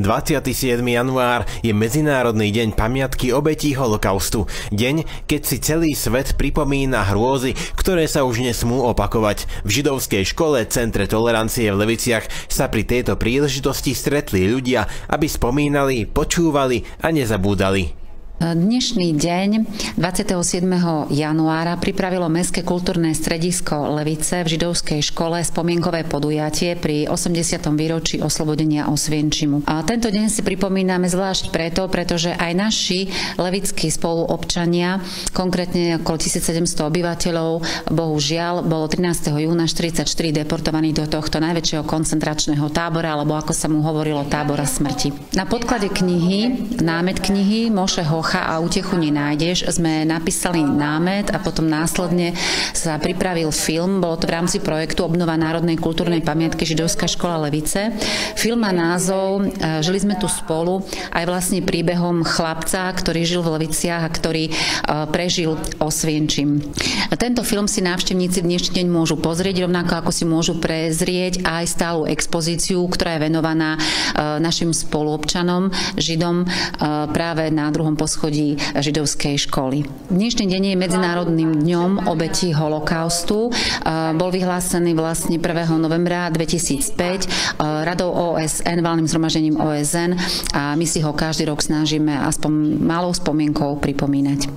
27. január je Medzinárodný deň pamiatky obetí holokaustu. Deň, keď si celý svet pripomína hrôzy, ktoré sa už nesmú opakovať. V židovskej škole Centre tolerancie v Leviciach sa pri tejto príležitosti stretli ľudia, aby spomínali, počúvali a nezabúdali. Dnešný deň 27. januára pripravilo Mestské kultúrne stredisko Levice v židovskej škole spomienkové podujatie pri 80. výročí oslobodenia Osvienčimu. A tento deň si pripomíname zvlášť preto, pretože aj naši levickí spoluobčania, konkrétne okolo 1700 obyvateľov, bohužiaľ, bolo 13. júna 44 deportovaných do tohto najväčšieho koncentračného tábora, alebo ako sa mu hovorilo, tábora smrti. Na podklade knihy, námet knihy Mošeho a utechu nenájdeš, sme napísali námet a potom následne sa pripravil film. Bolo to v rámci projektu Obnova národnej kultúrnej pamiatky Židovská škola Levice. Film má názov Žili sme tu spolu, aj vlastne príbehom chlapca, ktorý žil v Leviciach a ktorý prežil Osvienčim. Tento film si návštevníci dnešný deň môžu pozrieť, rovnako ako si môžu prezrieť aj stálu expozíciu, ktorá je venovaná našim spoluobčanom, Židom, práve na druhom poschodí židovskej školy. Dnešný deň je Medzinárodným dňom obetí holokaustu. Bol vyhlásený vlastne 1. novembra 2005 Radou OSN, valným zhromaždením OSN, a my si ho každý rok snažíme aspoň malou spomienkou pripomínať.